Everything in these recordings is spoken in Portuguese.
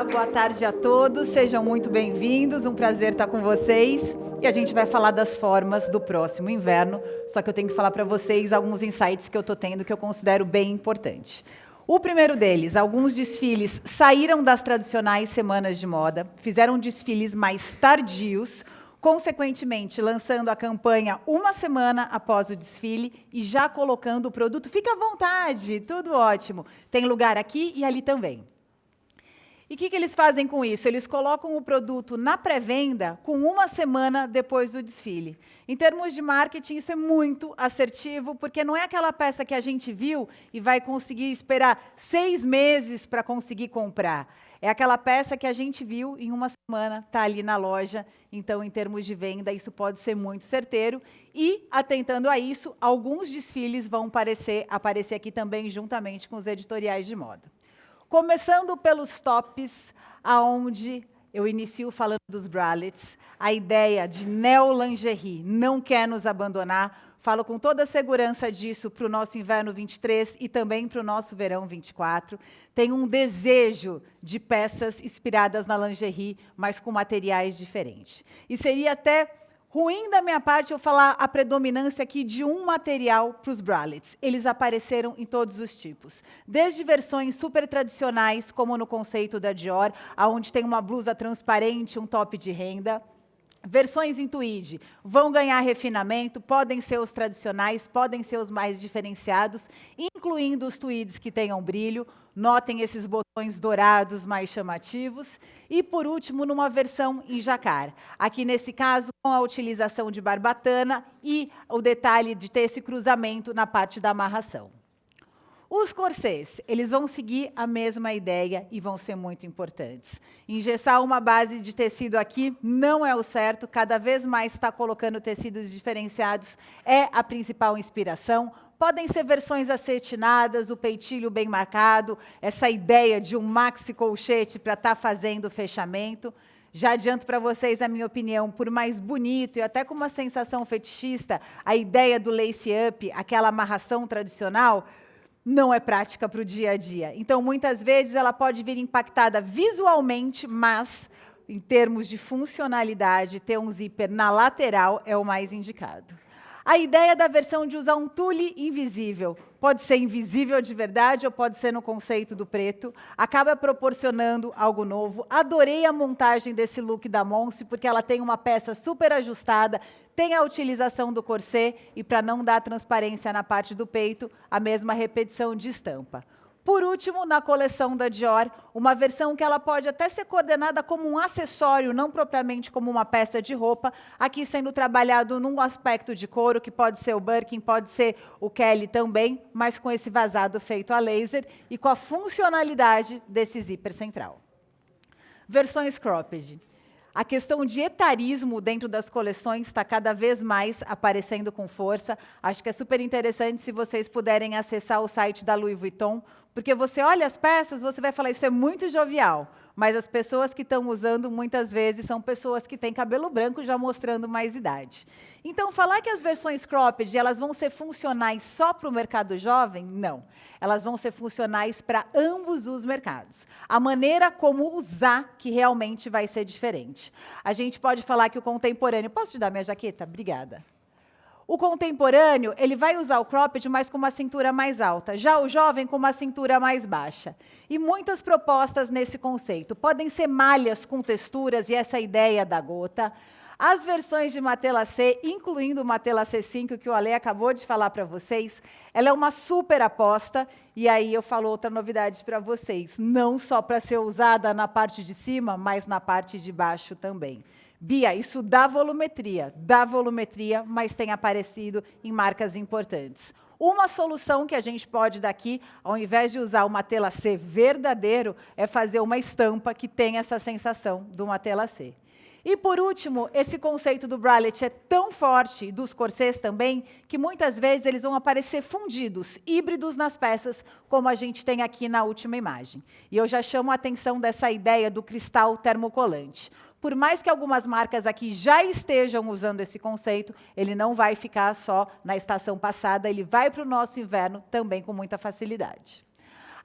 Olá, boa tarde a todos, sejam muito bem-vindos, um prazer estar com vocês. E a gente vai falar das formas do próximo inverno, só que eu tenho que falar para vocês alguns insights que eu estou tendo que eu considero bem importante. O primeiro deles, alguns desfiles saíram das tradicionais semanas de moda, fizeram desfiles mais tardios, consequentemente lançando a campanha uma semana após o desfile e já colocando o produto. Fica à vontade, tudo ótimo. Tem lugar aqui e ali também. E o que eles fazem com isso? Eles colocam o produto na pré-venda com uma semana depois do desfile. Em termos de marketing, isso é muito assertivo, porque não é aquela peça que a gente viu e vai conseguir esperar 6 meses para conseguir comprar. É aquela peça que a gente viu em uma semana, está ali na loja. Então, em termos de venda, isso pode ser muito certeiro. E, atentando a isso, alguns desfiles vão aparecer aqui também, juntamente com os editoriais de moda. Começando pelos tops, aonde eu inicio falando dos bralettes, a ideia de neo-lingerie não quer nos abandonar. Falo com toda a segurança disso para o nosso inverno 23 e também para o nosso verão 24. Tem um desejo de peças inspiradas na lingerie, mas com materiais diferentes. E seria até ruim da minha parte eu falar a predominância aqui de um material para os bralettes. Eles apareceram em todos os tipos. Desde versões super tradicionais, como no conceito da Dior, onde tem uma blusa transparente, um top de renda. Versões em tweed vão ganhar refinamento, podem ser os tradicionais, podem ser os mais diferenciados, incluindo os tweeds que tenham brilho. Notem esses botões dourados mais chamativos. E, por último, numa versão em jacquard. Aqui, nesse caso, com a utilização de barbatana e o detalhe de ter esse cruzamento na parte da amarração. Os corsês, eles vão seguir a mesma ideia e vão ser muito importantes. Engessar uma base de tecido aqui não é o certo, cada vez mais está colocando tecidos diferenciados, é a principal inspiração. Podem ser versões acetinadas, o peitilho bem marcado, essa ideia de um maxi colchete para estar fazendo o fechamento. Já adianto para vocês a minha opinião, por mais bonito e até com uma sensação fetichista, a ideia do lace-up, aquela amarração tradicional, não é prática para o dia a dia. Então, muitas vezes, ela pode vir impactada visualmente, mas, em termos de funcionalidade, ter um zíper na lateral é o mais indicado. A ideia da versão de usar um tule invisível. Pode ser invisível de verdade ou pode ser no conceito do preto. Acaba proporcionando algo novo. Adorei a montagem desse look da Monse, porque ela tem uma peça super ajustada, tem a utilização do corset e, para não dar transparência na parte do peito, a mesma repetição de estampa. Por último, na coleção da Dior, uma versão que ela pode até ser coordenada como um acessório, não propriamente como uma peça de roupa, aqui sendo trabalhado num aspecto de couro, que pode ser o Birkin, pode ser o Kelly também, mas com esse vazado feito a laser e com a funcionalidade desse zíper central. Versões cropped. A questão de etarismo dentro das coleções está cada vez mais aparecendo com força. Acho que é super interessante se vocês puderem acessar o site da Louis Vuitton, porque você olha as peças, você vai falar, isso é muito jovial, mas as pessoas que estão usando, muitas vezes, são pessoas que têm cabelo branco, já mostrando mais idade. Então, falar que as versões cropped elas vão ser funcionais só para o mercado jovem, não. Elas vão ser funcionais para ambos os mercados. A maneira como usar que realmente vai ser diferente. A gente pode falar que o contemporâneo... Posso te dar minha jaqueta? Obrigada. O contemporâneo, ele vai usar o cropped, mas com uma cintura mais alta. Já o jovem, com uma cintura mais baixa. E muitas propostas nesse conceito. Podem ser malhas com texturas e essa ideia da gota. As versões de Matelassé, incluindo o Matelassé 5, que o Ale acabou de falar para vocês, ela é uma super aposta. E aí eu falo outra novidade para vocês. Não só para ser usada na parte de cima, mas na parte de baixo também. Bia, isso dá volumetria, mas tem aparecido em marcas importantes. Uma solução que a gente pode dar aqui, ao invés de usar o Matelassé verdadeiro, é fazer uma estampa que tenha essa sensação do Matelassé. E, por último, esse conceito do bralette é tão forte, e dos corsês também, que muitas vezes eles vão aparecer fundidos, híbridos nas peças, como a gente tem aqui na última imagem. E eu já chamo a atenção dessa ideia do cristal termocolante. Por mais que algumas marcas aqui já estejam usando esse conceito, ele não vai ficar só na estação passada, ele vai para o nosso inverno também com muita facilidade.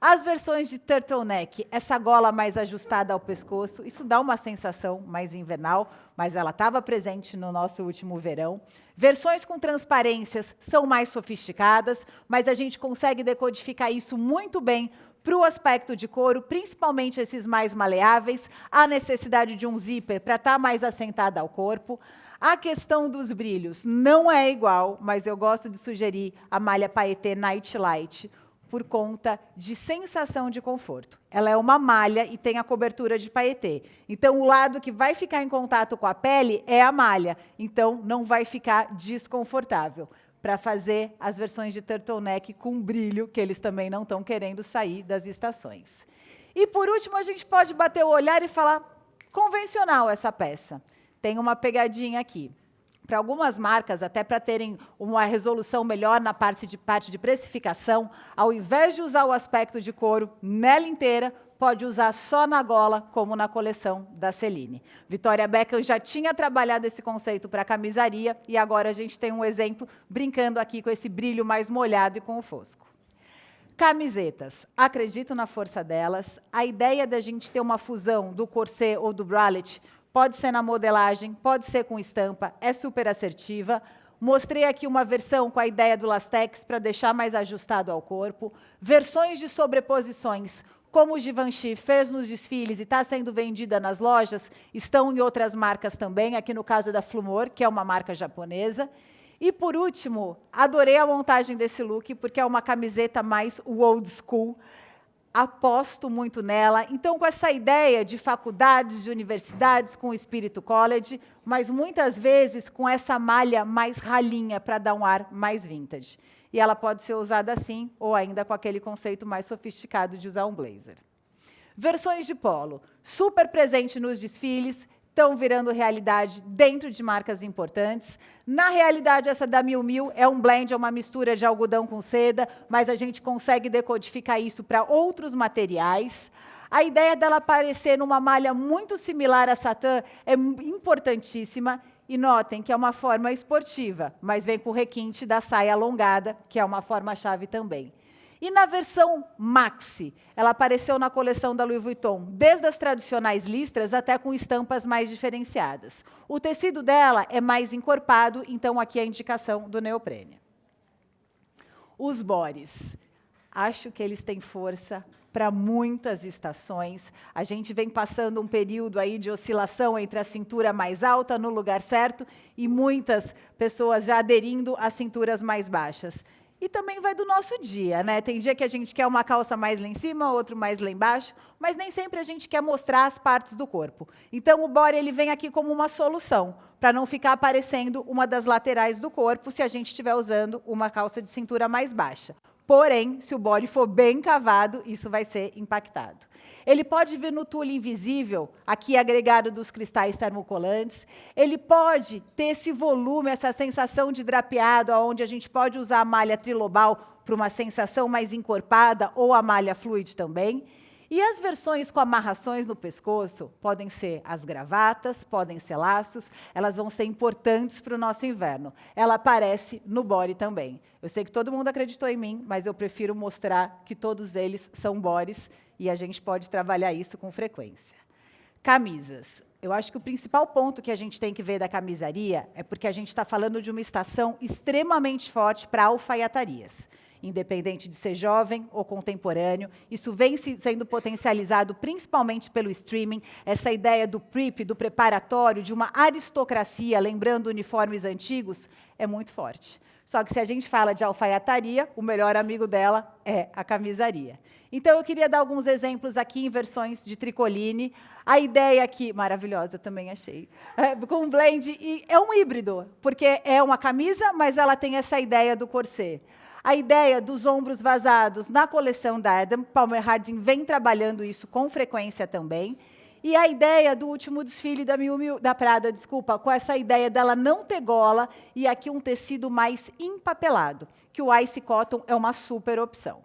As versões de turtleneck, essa gola mais ajustada ao pescoço, isso dá uma sensação mais invernal, mas ela estava presente no nosso último verão. Versões com transparências são mais sofisticadas, mas a gente consegue decodificar isso muito bem para o aspecto de couro, principalmente esses mais maleáveis, a necessidade de um zíper para estar mais assentada ao corpo. A questão dos brilhos não é igual, mas eu gosto de sugerir a malha paetê Night Light, por conta de sensação de conforto. Ela é uma malha e tem a cobertura de paetê. Então, o lado que vai ficar em contato com a pele é a malha. Então, não vai ficar desconfortável. Para fazer as versões de turtleneck com brilho, que eles também não estão querendo sair das estações. E, por último, a gente pode bater o olhar e falar, convencional essa peça. Tem uma pegadinha aqui. Para algumas marcas, até para terem uma resolução melhor na parte de precificação, ao invés de usar o aspecto de couro nela inteira, pode usar só na gola, como na coleção da Celine. Victoria Beckham já tinha trabalhado esse conceito para a camisaria, e agora a gente tem um exemplo brincando aqui com esse brilho mais molhado e com o fosco. Camisetas, acredito na força delas. A ideia da gente ter uma fusão do corset ou do bralette pode ser na modelagem, pode ser com estampa, é super assertiva. Mostrei aqui uma versão com a ideia do lastex para deixar mais ajustado ao corpo. Versões de sobreposições, como o Givenchy fez nos desfiles e está sendo vendida nas lojas, estão em outras marcas também, aqui no caso da Flumor, que é uma marca japonesa. E, por último, adorei a montagem desse look, porque é uma camiseta mais old school. Aposto muito nela. Então, com essa ideia de faculdades, de universidades, com o espírito college, mas muitas vezes com essa malha mais ralinha, para dar um ar mais vintage. E ela pode ser usada assim, ou ainda com aquele conceito mais sofisticado de usar um blazer. Versões de polo, super presente nos desfiles, estão virando realidade dentro de marcas importantes. Na realidade, essa da Miu Miu é um blend, é uma mistura de algodão com seda, mas a gente consegue decodificar isso para outros materiais. A ideia dela aparecer numa malha muito similar à satã é importantíssima. E notem que é uma forma esportiva, mas vem com o requinte da saia alongada, que é uma forma-chave também. E na versão maxi, ela apareceu na coleção da Louis Vuitton, desde as tradicionais listras até com estampas mais diferenciadas. O tecido dela é mais encorpado, então aqui é a indicação do neoprene. Os bores. Acho que eles têm força para muitas estações. A gente vem passando um período aí de oscilação entre a cintura mais alta no lugar certo e muitas pessoas já aderindo às cinturas mais baixas. E também vai do nosso dia, né? Tem dia que a gente quer uma calça mais lá em cima, outro mais lá embaixo, mas nem sempre a gente quer mostrar as partes do corpo. Então, o body ele vem aqui como uma solução, para não ficar aparecendo uma das laterais do corpo se a gente estiver usando uma calça de cintura mais baixa. Porém, se o body for bem cavado, isso vai ser impactado. Ele pode vir no tule invisível, aqui agregado dos cristais termocolantes. Ele pode ter esse volume, essa sensação de drapeado, onde a gente pode usar a malha trilobal para uma sensação mais encorpada, ou a malha fluid também. E as versões com amarrações no pescoço podem ser as gravatas, podem ser laços, elas vão ser importantes para o nosso inverno. Ela aparece no body também. Eu sei que todo mundo acreditou em mim, mas eu prefiro mostrar que todos eles são bodies e a gente pode trabalhar isso com frequência. Camisas. Eu acho que o principal ponto que a gente tem que ver da camisaria é porque a gente está falando de uma estação extremamente forte para alfaiatarias. Independente de ser jovem ou contemporâneo, isso vem sendo potencializado principalmente pelo streaming, essa ideia do prep, do preparatório, de uma aristocracia, lembrando uniformes antigos, é muito forte. Só que se a gente fala de alfaiataria, o melhor amigo dela é a camisaria. Então, eu queria dar alguns exemplos aqui em versões de tricoline. A ideia aqui, maravilhosa, eu também achei, com um blend, e é um híbrido, porque é uma camisa, mas ela tem essa ideia do corset. A ideia dos ombros vazados na coleção da Adam, Palmer Hardin vem trabalhando isso com frequência também. E a ideia do último desfile da Prada, com essa ideia dela não ter gola e aqui um tecido mais empapelado, que o Ice Cotton é uma super opção.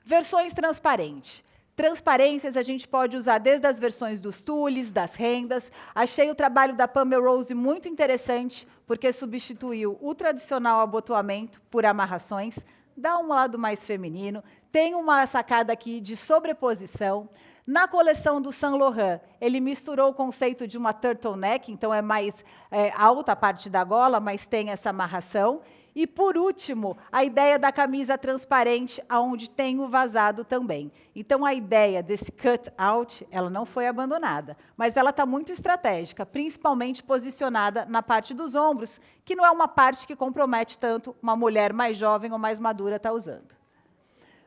Versões transparentes. Transparências a gente pode usar desde as versões dos tules, das rendas. Achei o trabalho da Pamela Rose muito interessante, porque substituiu o tradicional abotoamento por amarrações. dá um lado mais feminino, tem uma sacada aqui de sobreposição. Na coleção do Saint Laurent, ele misturou o conceito de uma turtleneck, então é mais alta a parte da gola, mas tem essa amarração. E, por último, a ideia da camisa transparente, onde tem o vazado também. Então, a ideia desse cut-out, ela não foi abandonada, mas ela está muito estratégica, principalmente posicionada na parte dos ombros, que não é uma parte que compromete tanto uma mulher mais jovem ou mais madura estar usando.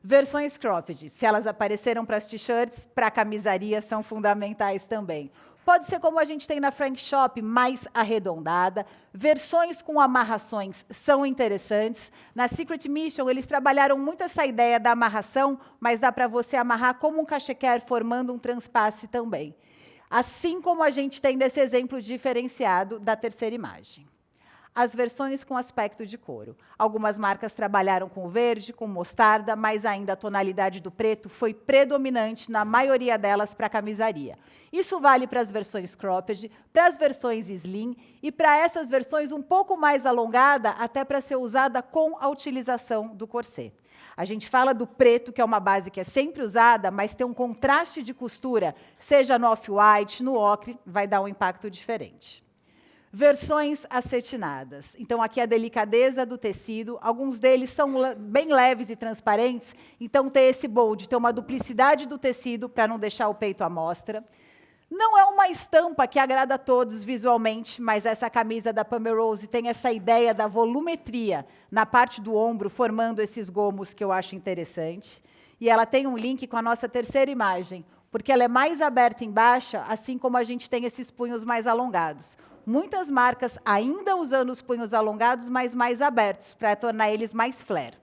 Versões cropped, se elas apareceram para as t-shirts, para a camisaria, são fundamentais também. Pode ser como a gente tem na Frank Shop, mais arredondada. Versões com amarrações são interessantes. Na Secret Mission, eles trabalharam muito essa ideia da amarração, mas dá para você amarrar como um cachecol, formando um transpasse também. Assim como a gente tem nesse exemplo diferenciado da terceira imagem. As versões com aspecto de couro. Algumas marcas trabalharam com verde, com mostarda, mas ainda a tonalidade do preto foi predominante na maioria delas para a camisaria. Isso vale para as versões cropped, para as versões slim e para essas versões um pouco mais alongada, até para ser usada com a utilização do corset. A gente fala do preto, que é uma base que é sempre usada, mas tem um contraste de costura, seja no off-white, no ocre, vai dar um impacto diferente. Versões acetinadas. Então, aqui a delicadeza do tecido. Alguns deles são bem leves e transparentes. Então, ter esse bold, ter uma duplicidade do tecido para não deixar o peito à mostra. Não é uma estampa que agrada a todos visualmente, mas essa camisa da Pomerose tem essa ideia da volumetria na parte do ombro, formando esses gomos que eu acho interessante. E ela tem um link com a nossa terceira imagem, porque ela é mais aberta embaixo, assim como a gente tem esses punhos mais alongados. Muitas marcas ainda usando os punhos alongados, mas mais abertos, para tornar eles mais flare.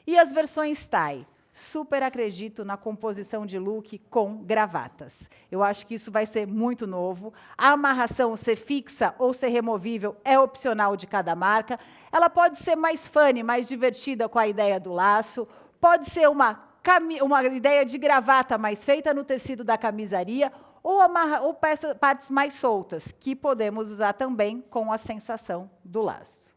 E as versões tie. Super acredito na composição de look com gravatas. Eu acho que isso vai ser muito novo. A amarração ser fixa ou ser removível é opcional de cada marca. Ela pode ser mais funny, mais divertida com a ideia do laço. Pode ser uma ideia de gravata mais feita no tecido da camisaria, ou partes mais soltas, que podemos usar também com a sensação do laço.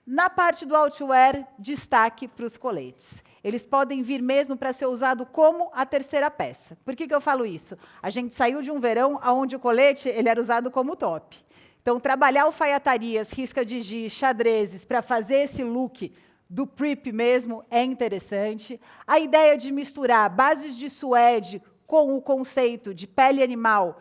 Na parte do outwear, destaque para os coletes. Eles podem vir mesmo para ser usado como a terceira peça. Por que eu falo isso? A gente saiu de um verão onde o colete ele era usado como top. Então, trabalhar alfaiatarias, risca de giz, xadrezes, para fazer esse look do prep mesmo é interessante. A ideia de misturar bases de suede com o conceito de pele animal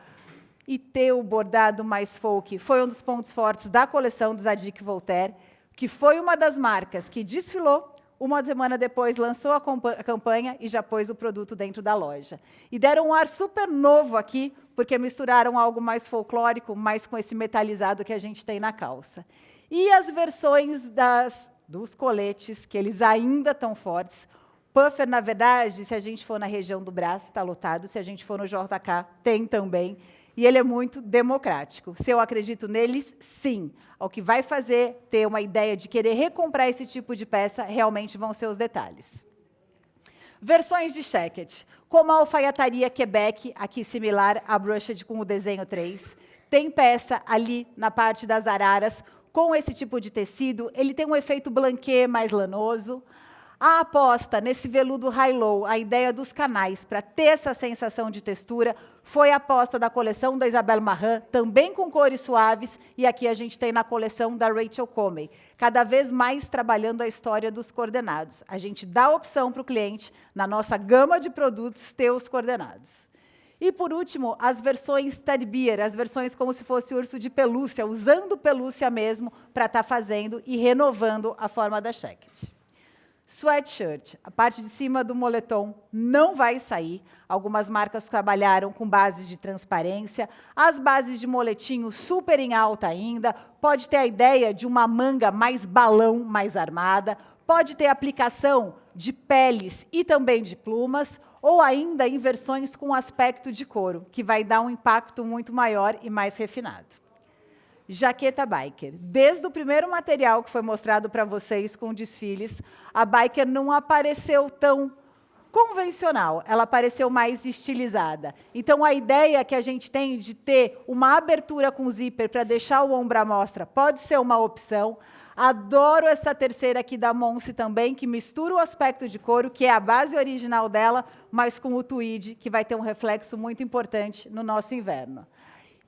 e ter o bordado mais folk foi um dos pontos fortes da coleção do Zadig Voltaire, que foi uma das marcas que desfilou, uma semana depois lançou a campanha e já pôs o produto dentro da loja. E deram um ar super novo aqui, porque misturaram algo mais folclórico, mais com esse metalizado que a gente tem na calça. E as versões dos coletes, que eles ainda estão fortes. Puffer, na verdade, se a gente for na região do braço, está lotado. Se a gente for no JK, tem também. E ele é muito democrático. Se eu acredito neles, sim. O que vai fazer ter uma ideia de querer recomprar esse tipo de peça, realmente vão ser os detalhes. Versões de jacket. Como a alfaiataria Quebec, aqui similar à brushed com o desenho 3. Tem peça ali na parte das araras, com esse tipo de tecido. Ele tem um efeito blanquê mais lanoso. A aposta nesse veludo high-low, a ideia dos canais, para ter essa sensação de textura, foi a aposta da coleção da Isabelle Marant, também com cores suaves, e aqui a gente tem na coleção da Rachel Comey, cada vez mais trabalhando a história dos coordenados. A gente dá a opção para o cliente, na nossa gama de produtos, ter os coordenados. E, por último, as versões teddy bear, as versões como se fosse urso de pelúcia, usando pelúcia mesmo para estar fazendo e renovando a forma da jacket. Sweatshirt, a parte de cima do moletom não vai sair. Algumas marcas trabalharam com bases de transparência. As bases de moletinho super em alta ainda. Pode ter a ideia de uma manga mais balão, mais armada. Pode ter aplicação de peles e também de plumas. Ou ainda em versões com aspecto de couro, que vai dar um impacto muito maior e mais refinado. Jaqueta biker. Desde o primeiro material que foi mostrado para vocês com desfiles, a biker não apareceu tão convencional, ela apareceu mais estilizada. Então, a ideia que a gente tem de ter uma abertura com zíper para deixar o ombro à mostra pode ser uma opção. Adoro essa terceira aqui da Monse também, que mistura o aspecto de couro, que é a base original dela, mas com o tweed, que vai ter um reflexo muito importante no nosso inverno.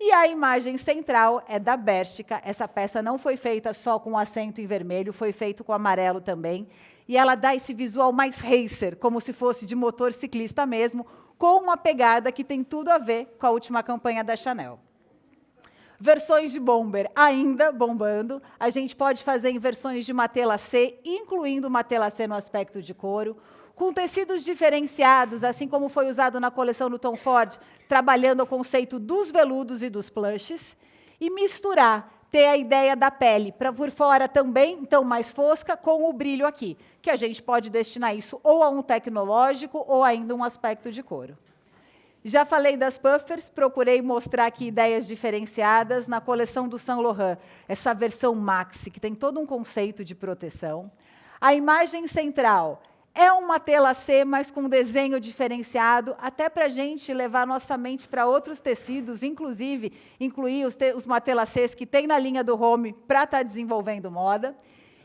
E a imagem central é da Bershka. Essa peça não foi feita só com acento em vermelho, foi feito com amarelo também. E ela dá esse visual mais racer, como se fosse de motor ciclista mesmo, com uma pegada que tem tudo a ver com a última campanha da Chanel. Versões de bomber ainda bombando. A gente pode fazer em versões de matelassé, incluindo matelassé no aspecto de couro, com tecidos diferenciados, assim como foi usado na coleção do Tom Ford, trabalhando o conceito dos veludos e dos plushes, e misturar, ter a ideia da pele, para por fora também, então mais fosca, com o brilho aqui, que a gente pode destinar isso ou a um tecnológico ou ainda um aspecto de couro. Já falei das puffers, procurei mostrar aqui ideias diferenciadas na coleção do Saint Laurent, essa versão maxi, que tem todo um conceito de proteção. A imagem central é um matelassé, mas com desenho diferenciado, até para a gente levar nossa mente para outros tecidos, inclusive incluir os matelassés que tem na linha do home para estar desenvolvendo moda.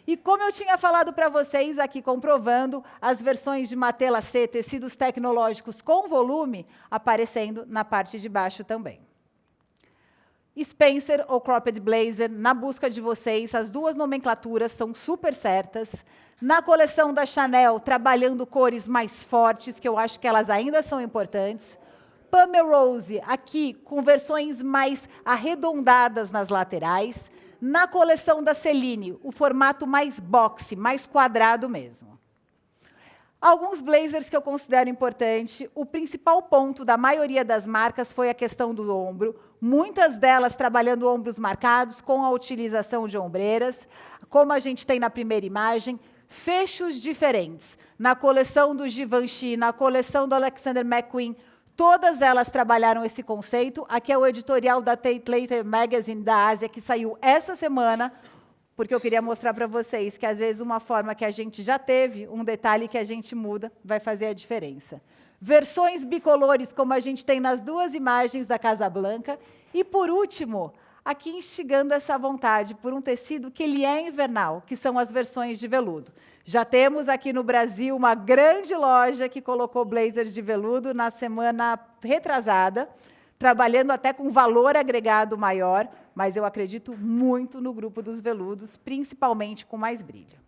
E como eu tinha falado para vocês aqui, comprovando, as versões de matelassé, tecidos tecnológicos com volume, aparecendo na parte de baixo também. Spencer ou Cropped Blazer, na busca de vocês, as duas nomenclaturas são super certas. Na coleção da Chanel, trabalhando cores mais fortes, que eu acho que elas ainda são importantes. Pomerose, aqui, com versões mais arredondadas nas laterais. Na coleção da Celine, o formato mais boxe, mais quadrado mesmo. Alguns blazers que eu considero importante. O principal ponto da maioria das marcas foi a questão do ombro. Muitas delas trabalhando ombros marcados, com a utilização de ombreiras, como a gente tem na primeira imagem. Fechos diferentes. Na coleção do Givenchy, na coleção do Alexander McQueen, todas elas trabalharam esse conceito. Aqui é o editorial da Tate Later Magazine da Ásia, que saiu essa semana, porque eu queria mostrar para vocês que, às vezes, uma forma que a gente já teve, um detalhe que a gente muda, vai fazer a diferença. Versões bicolores, como a gente tem nas duas imagens da Casa Blanca. E, por último, aqui instigando essa vontade por um tecido que ele é invernal, que são as versões de veludo. Já temos aqui no Brasil uma grande loja que colocou blazers de veludo na semana retrasada, trabalhando até com valor agregado maior, mas eu acredito muito no grupo dos veludos, principalmente com mais brilho.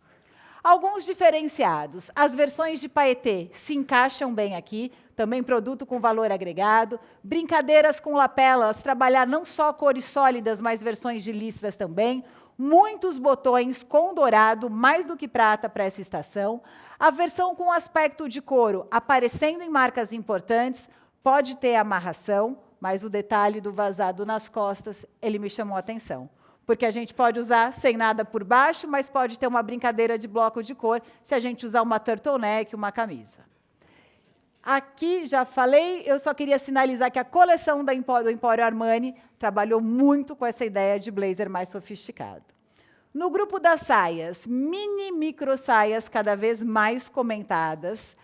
Alguns diferenciados. As versões de paetê se encaixam bem aqui, também produto com valor agregado. Brincadeiras com lapelas, trabalhar não só cores sólidas, mas versões de listras também. Muitos botões com dourado, mais do que prata para essa estação. A versão com aspecto de couro, aparecendo em marcas importantes, pode ter amarração, mas o detalhe do vazado nas costas, ele me chamou a atenção. Porque a gente pode usar sem nada por baixo, mas pode ter uma brincadeira de bloco de cor se a gente usar uma turtleneck, uma camisa. Aqui, já falei, eu só queria sinalizar que a coleção do Emporio Armani trabalhou muito com essa ideia de blazer mais sofisticado. No grupo das saias, mini micro saias cada vez mais comentadas,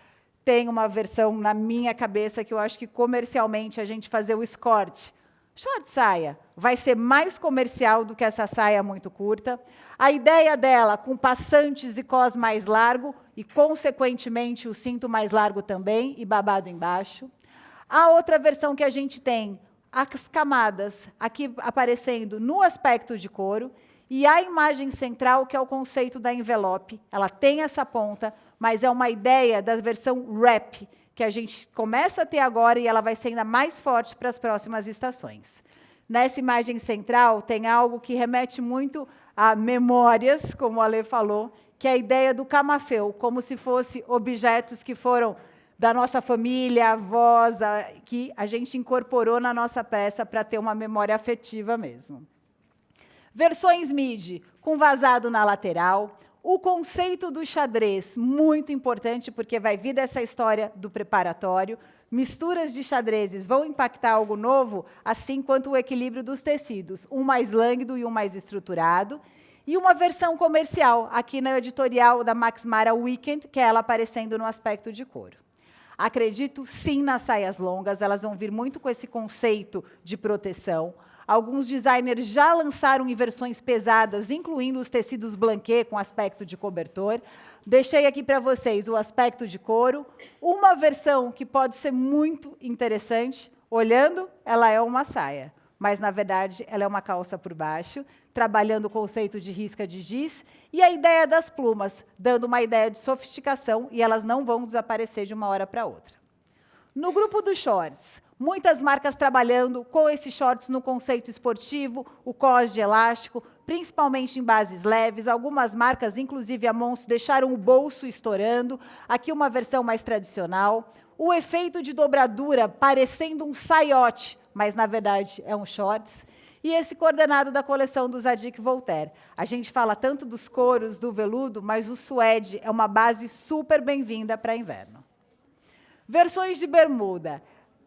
tem uma versão na minha cabeça que eu acho que comercialmente a gente fazer o escort, short saia, vai ser mais comercial do que essa saia muito curta. A ideia dela, com passantes e cós mais largo, e, consequentemente, o cinto mais largo também, e babado embaixo. A outra versão que a gente tem, as camadas, aqui aparecendo no aspecto de couro, e a imagem central, que é o conceito da envelope. Ela tem essa ponta, mas é uma ideia da versão wrap, que a gente começa a ter agora e ela vai ser ainda mais forte para as próximas estações. Nessa imagem central, tem algo que remete muito a memórias, como a Lê falou, que é a ideia do camafeu, como se fosse objetos que foram da nossa família, avós, que a gente incorporou na nossa peça para ter uma memória afetiva mesmo. Versões midi, com vazado na lateral. O conceito do xadrez, muito importante, porque vai vir dessa história do preparatório. Misturas de xadrezes vão impactar algo novo, assim quanto o equilíbrio dos tecidos, um mais lânguido e um mais estruturado. E uma versão comercial, aqui na editorial da Max Mara Weekend, que é ela aparecendo no aspecto de couro. Acredito sim nas saias longas, elas vão vir muito com esse conceito de proteção. Alguns designers já lançaram em versões pesadas, incluindo os tecidos blanquet com aspecto de cobertor. Deixei aqui para vocês o aspecto de couro. Uma versão que pode ser muito interessante, olhando, ela é uma saia, mas, na verdade, ela é uma calça por baixo, trabalhando o conceito de risca de giz, e a ideia das plumas, dando uma ideia de sofisticação, e elas não vão desaparecer de uma hora para outra. No grupo dos shorts, muitas marcas trabalhando com esses shorts no conceito esportivo, o cos de elástico, principalmente em bases leves. Algumas marcas, inclusive a Mons, deixaram o bolso estourando. Aqui uma versão mais tradicional. O efeito de dobradura parecendo um saiote, mas na verdade é um shorts. E esse coordenado da coleção do Zadig Voltaire. A gente fala tanto dos couros, do veludo, mas o suede é uma base super bem-vinda para inverno. Versões de bermuda.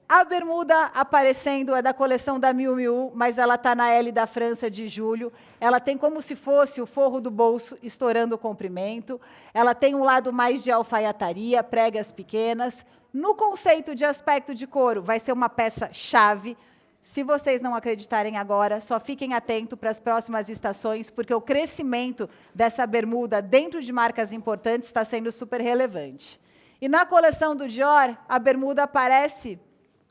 A bermuda aparecendo é da coleção da Miu Miu, mas ela está na L da França de julho. Ela tem como se fosse o forro do bolso estourando o comprimento. Ela tem um lado mais de alfaiataria, pregas pequenas. No conceito de aspecto de couro, vai ser uma peça-chave. Se vocês não acreditarem agora, só fiquem atentos para as próximas estações, porque o crescimento dessa bermuda dentro de marcas importantes está sendo super relevante. E na coleção do Dior, a bermuda aparece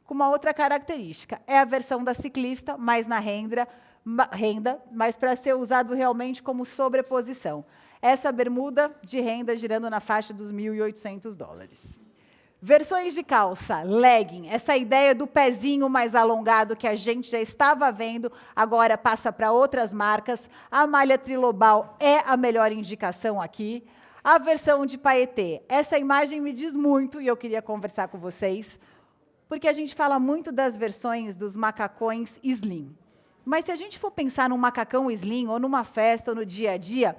com uma outra característica. É a versão da ciclista, mais na renda, mas para ser usado realmente como sobreposição. Essa bermuda de renda girando na faixa dos $1.800. Versões de calça, legging, essa ideia do pezinho mais alongado que a gente já estava vendo, agora passa para outras marcas. A malha trilobal é a melhor indicação aqui. A versão de paetê, essa imagem me diz muito e eu queria conversar com vocês, porque a gente fala muito das versões dos macacões slim. Mas se a gente for pensar num macacão slim, ou numa festa, ou no dia a dia,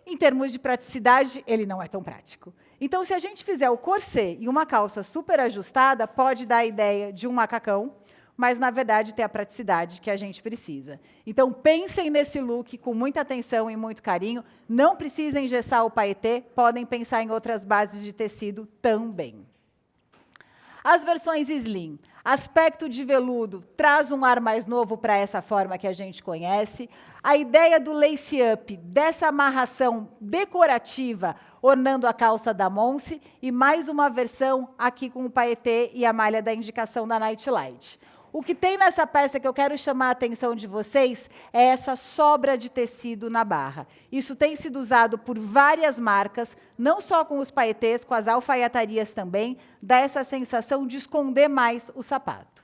em termos de praticidade, ele não é tão prático. Então, se a gente fizer o corset e uma calça super ajustada, pode dar a ideia de um macacão, mas, na verdade, ter a praticidade que a gente precisa. Então, pensem nesse look com muita atenção e muito carinho. Não precisem engessar o paetê, podem pensar em outras bases de tecido também. As versões slim. Aspecto de veludo traz um ar mais novo para essa forma que a gente conhece. A ideia do lace-up, dessa amarração decorativa, ornando a calça da Monse, e mais uma versão aqui com o paetê e a malha da indicação da Nightlight. O que tem nessa peça que eu quero chamar a atenção de vocês é essa sobra de tecido na barra. Isso tem sido usado por várias marcas, não só com os paetês, com as alfaiatarias também, dá essa sensação de esconder mais o sapato.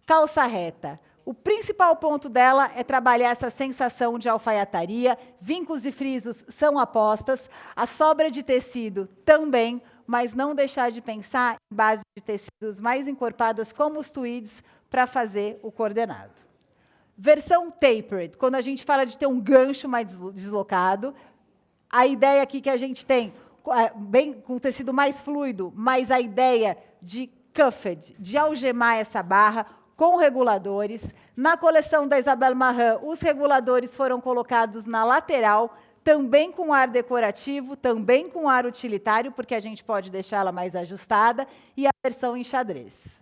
Calça reta. O principal ponto dela é trabalhar essa sensação de alfaiataria, vincos e frisos são apostas, a sobra de tecido também, mas não deixar de pensar em bases de tecidos mais encorpadas, como os tweeds, para fazer o coordenado. Versão tapered, quando a gente fala de ter um gancho mais deslocado, a ideia aqui que a gente tem, bem com tecido mais fluido, mas a ideia de cuffed, de algemar essa barra, com reguladores. Na coleção da Isabelle Marant, os reguladores foram colocados na lateral, também com ar decorativo, também com ar utilitário, porque a gente pode deixá-la mais ajustada, e a versão em xadrez.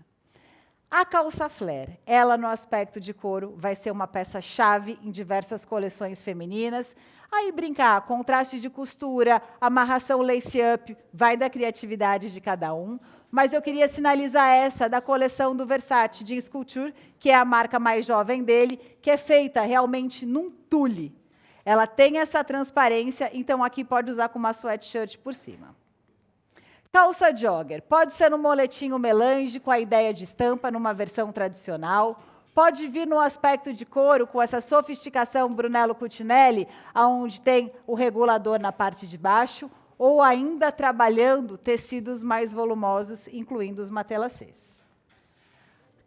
A calça flare, ela no aspecto de couro, vai ser uma peça-chave em diversas coleções femininas. Aí brincar, contraste de costura, amarração lace-up, vai da criatividade de cada um. Mas eu queria sinalizar essa da coleção do Versace Jeans Couture, que é a marca mais jovem dele, que é feita realmente num tule. Ela tem essa transparência, então aqui pode usar com uma sweatshirt por cima. Calça jogger, pode ser no moletinho melange, com a ideia de estampa, numa versão tradicional. Pode vir no aspecto de couro, com essa sofisticação Brunello Cucinelli, onde tem o regulador na parte de baixo, ou ainda trabalhando tecidos mais volumosos, incluindo os matelassés.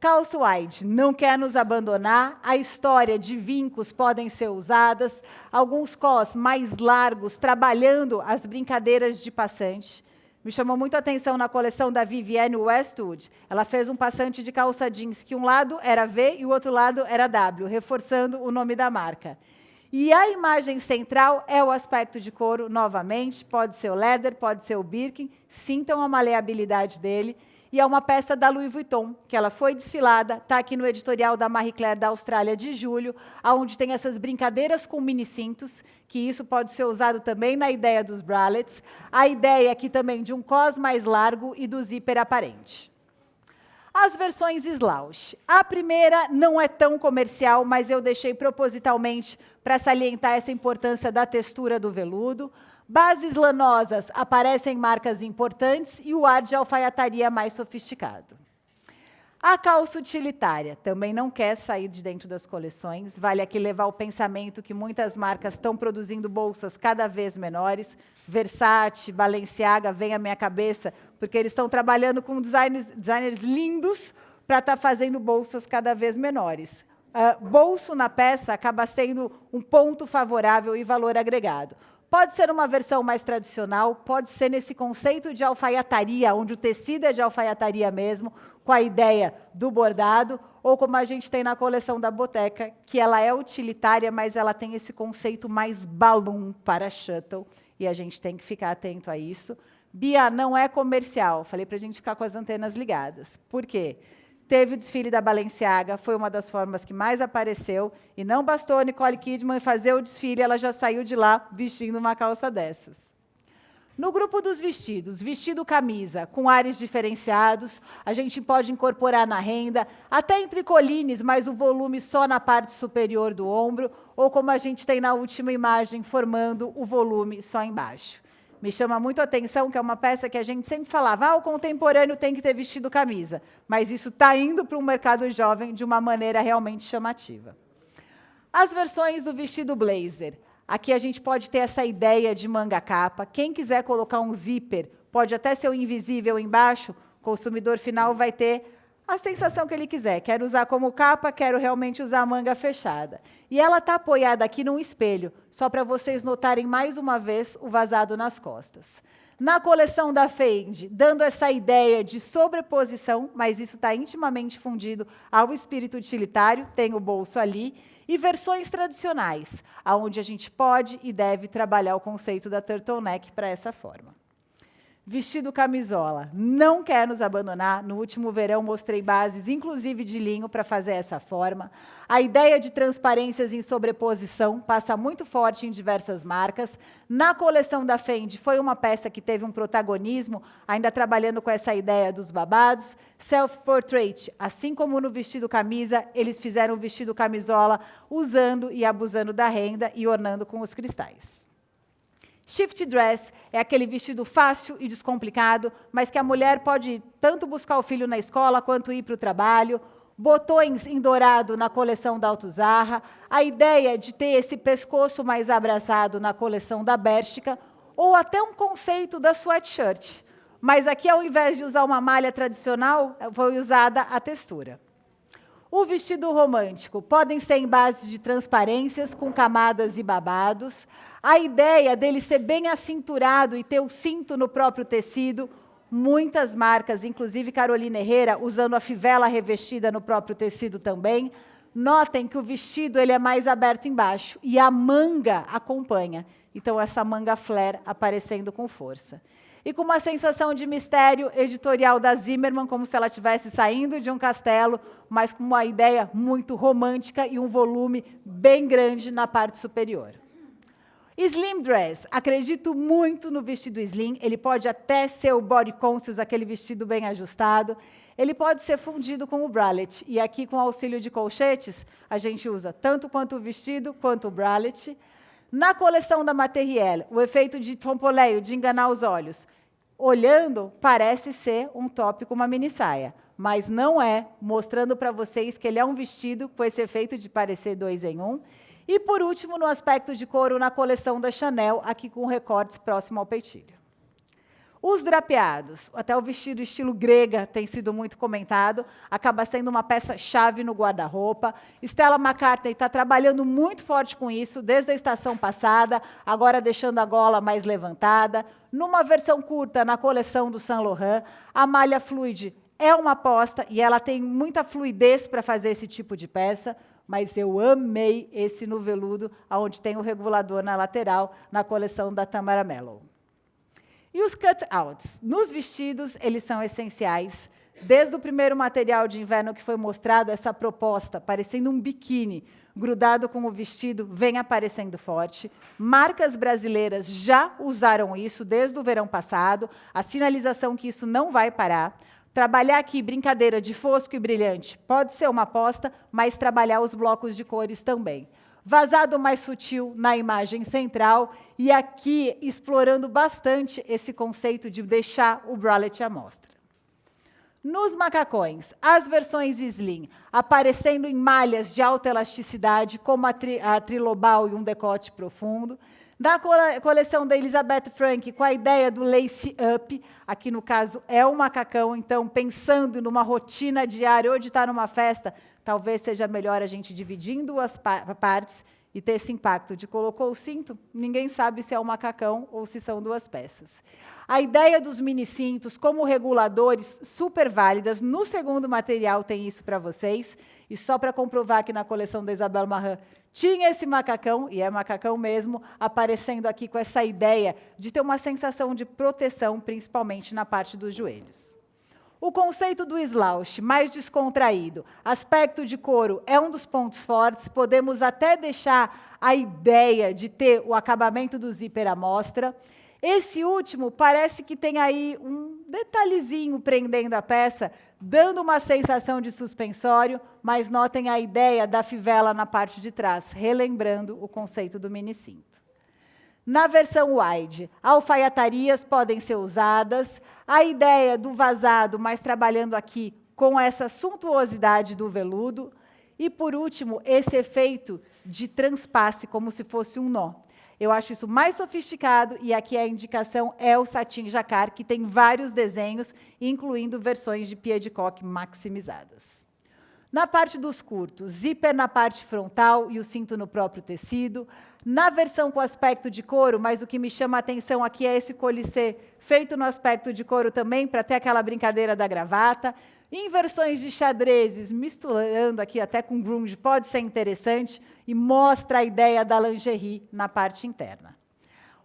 Calça wide, não quer nos abandonar, a história de vincos podem ser usadas, alguns cos mais largos, trabalhando as brincadeiras de passante. Me chamou muito a atenção na coleção da Vivienne Westwood, ela fez um passante de calça jeans, que um lado era V e o outro lado era W, reforçando o nome da marca. E a imagem central é o aspecto de couro, novamente, pode ser o leather, pode ser o Birkin, sintam a maleabilidade dele. E é uma peça da Louis Vuitton, que ela foi desfilada, está aqui no editorial da Marie Claire da Austrália de julho, onde tem essas brincadeiras com mini cintos, que isso pode ser usado também na ideia dos bralettes. A ideia aqui também de um cos mais largo e do zíper aparente. As versões slouch. A primeira não é tão comercial, mas eu deixei propositalmente para salientar essa importância da textura do veludo. Bases lanosas aparecem em marcas importantes e o ar de alfaiataria mais sofisticado. A calça utilitária também não quer sair de dentro das coleções. Vale aqui levar o pensamento que muitas marcas estão produzindo bolsas cada vez menores. Versace, Balenciaga, vem à minha cabeça, porque eles estão trabalhando com designers lindos para estar fazendo bolsas cada vez menores. Bolso na peça acaba sendo um ponto favorável e valor agregado. Pode ser uma versão mais tradicional, pode ser nesse conceito de alfaiataria, onde o tecido é de alfaiataria mesmo, com a ideia do bordado, ou como a gente tem na coleção da Bottega, que ela é utilitária, mas ela tem esse conceito mais balloon para shuttle, e a gente tem que ficar atento a isso. Bia, não é comercial, falei para a gente ficar com as antenas ligadas. Por quê? Teve o desfile da Balenciaga, foi uma das formas que mais apareceu, e não bastou a Nicole Kidman fazer o desfile, ela já saiu de lá vestindo uma calça dessas. No grupo dos vestidos, vestido camisa, com ares diferenciados, a gente pode incorporar na renda, até em tricolines, mas o volume só na parte superior do ombro, ou como a gente tem na última imagem, formando o volume só embaixo. Me chama muito a atenção que é uma peça que a gente sempre falava, o contemporâneo tem que ter vestido camisa, mas isso está indo para um mercado jovem de uma maneira realmente chamativa. As versões do vestido blazer. Aqui a gente pode ter essa ideia de manga capa. Quem quiser colocar um zíper, pode até ser o invisível embaixo, o consumidor final vai ter a sensação que ele quiser. Quero usar como capa, quero realmente usar a manga fechada. E ela está apoiada aqui num espelho, só para vocês notarem mais uma vez o vazado nas costas. Na coleção da Fendi, dando essa ideia de sobreposição, mas isso está intimamente fundido ao espírito utilitário, tem o bolso ali, e versões tradicionais, onde a gente pode e deve trabalhar o conceito da turtleneck para essa forma. Vestido camisola, não quer nos abandonar. No último verão, mostrei bases, inclusive de linho, para fazer essa forma. A ideia de transparências em sobreposição passa muito forte em diversas marcas. Na coleção da Fendi, foi uma peça que teve um protagonismo, ainda trabalhando com essa ideia dos babados. Self-portrait, assim como no vestido camisa, eles fizeram o vestido camisola usando e abusando da renda e ornando com os cristais. Shift dress é aquele vestido fácil e descomplicado, mas que a mulher pode tanto buscar o filho na escola quanto ir para o trabalho. Botões em dourado na coleção da Altuzarra. A ideia de ter esse pescoço mais abraçado na coleção da Bershka, ou até um conceito da sweatshirt. Mas aqui, ao invés de usar uma malha tradicional, foi usada a textura. O vestido romântico podem ser em bases de transparências, com camadas e babados. A ideia dele ser bem acinturado e ter o cinto no próprio tecido. Muitas marcas, inclusive Carolina Herrera, usando a fivela revestida no próprio tecido também. Notem que o vestido ele é mais aberto embaixo e a manga acompanha. Então, essa manga flare aparecendo com força. E com uma sensação de mistério editorial da Zimmermann, como se ela estivesse saindo de um castelo, mas com uma ideia muito romântica e um volume bem grande na parte superior. Slim dress, acredito muito no vestido slim, ele pode até ser o body conscious, aquele vestido bem ajustado, ele pode ser fundido com o bralette, e aqui com auxílio de colchetes, a gente usa tanto quanto o vestido quanto o bralette. Na coleção da Materiel, o efeito de trompe-l'œil, de enganar os olhos, olhando, parece ser um top com uma mini saia, mas não é, mostrando para vocês que ele é um vestido com esse efeito de parecer 2 em 1. E, por último, no aspecto de couro, na coleção da Chanel, aqui com recortes próximo ao peitilho. Os drapeados, até o vestido estilo grega tem sido muito comentado, acaba sendo uma peça-chave no guarda-roupa. Stella McCartney está trabalhando muito forte com isso, desde a estação passada, agora deixando a gola mais levantada. Numa versão curta, na coleção do Saint Laurent, a malha fluid é uma aposta e ela tem muita fluidez para fazer esse tipo de peça. mas eu amei esse no veludo, onde tem o regulador na lateral, na coleção da Tamara Mellow. E os cutouts? Nos vestidos, eles são essenciais. Desde o primeiro material de inverno que foi mostrado, essa proposta, parecendo um biquíni, grudado com o vestido, vem aparecendo forte. Marcas brasileiras já usaram isso desde o verão passado, a sinalização que isso não vai parar. Trabalhar aqui brincadeira de fosco e brilhante pode ser uma aposta, mas trabalhar os blocos de cores também. Vazado mais sutil na imagem central e aqui explorando bastante esse conceito de deixar o bralette à mostra. Nos macacões, as versões slim aparecendo em malhas de alta elasticidade, como a trilobal e um decote profundo. Na coleção da Elizabeth Frank, com a ideia do lace up, aqui no caso é um macacão, então pensando numa rotina diária ou de estar numa festa, talvez seja melhor a gente dividir em duas partes e ter esse impacto de colocou o cinto, ninguém sabe se é um macacão ou se são duas peças. A ideia dos mini cintos como reguladores super válidas, no segundo material tem isso para vocês, e só para comprovar que na coleção da Isabelle Marant tinha esse macacão, e é macacão mesmo, aparecendo aqui com essa ideia de ter uma sensação de proteção, principalmente na parte dos joelhos. O conceito do slouch, mais descontraído, aspecto de couro, é um dos pontos fortes. Podemos até deixar a ideia de ter o acabamento do zíper à mostra. Esse último parece que tem aí um detalhezinho prendendo a peça, dando uma sensação de suspensório, mas notem a ideia da fivela na parte de trás, relembrando o conceito do mini cinto. Na versão wide, alfaiatarias podem ser usadas, a ideia do vazado, mas trabalhando aqui com essa suntuosidade do veludo, e, por último, esse efeito de transpasse, como se fosse um nó. Eu acho isso mais sofisticado, e aqui a indicação é o satin jacquard, que tem vários desenhos, incluindo versões de pied de coque maximizadas. Na parte dos curtos, zíper na parte frontal e o cinto no próprio tecido. Na versão com aspecto de couro, mas o que me chama a atenção aqui é esse colissê feito no aspecto de couro também, para ter aquela brincadeira da gravata. Em versões de xadrezes, misturando aqui até com grunge, pode ser interessante e mostra a ideia da lingerie na parte interna.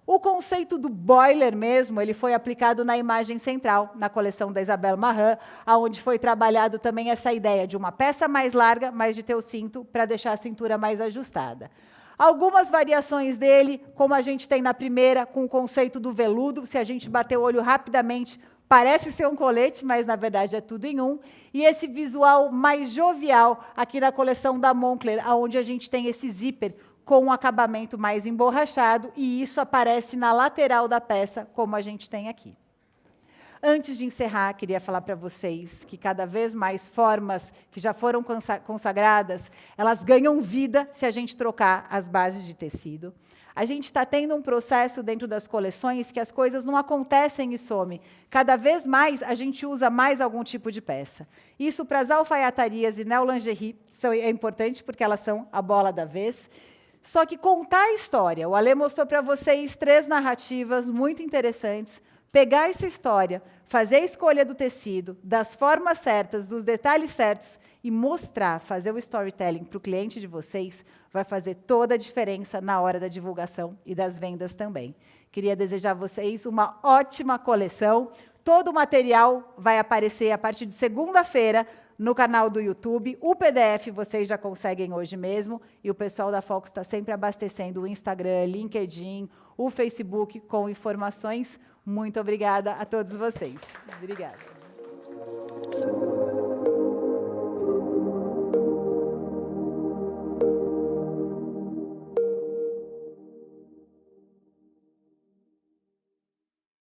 O conceito do boiler mesmo, ele foi aplicado na imagem central, na coleção da Isabelle Marant, onde foi trabalhado também essa ideia de uma peça mais larga, mas de ter o cinto para deixar a cintura mais ajustada. Algumas variações dele, como a gente tem na primeira, com o conceito do veludo, se a gente bater o olho rapidamente, parece ser um colete, mas, na verdade, é tudo em um. E esse visual mais jovial, aqui na coleção da Moncler, onde a gente tem esse zíper com um acabamento mais emborrachado, e isso aparece na lateral da peça, como a gente tem aqui. Antes de encerrar, queria falar para vocês que cada vez mais formas que já foram consagradas, elas ganham vida se a gente trocar as bases de tecido. A gente está tendo um processo dentro das coleções que as coisas não acontecem e somem. Cada vez mais, a gente usa mais algum tipo de peça. Isso, para as alfaiatarias e neo-lingerie, é importante, porque elas são a bola da vez. Só que contar a história, o Alê mostrou para vocês 3 narrativas muito interessantes, pegar essa história, fazer a escolha do tecido, das formas certas, dos detalhes certos, e mostrar, fazer o storytelling para o cliente de vocês, vai fazer toda a diferença na hora da divulgação e das vendas também. Queria desejar a vocês uma ótima coleção. Todo o material vai aparecer a partir de segunda-feira no canal do YouTube. O PDF vocês já conseguem hoje mesmo, e o pessoal da Fox está sempre abastecendo o Instagram, LinkedIn, o Facebook com informações. Muito obrigada a todos vocês. Obrigada.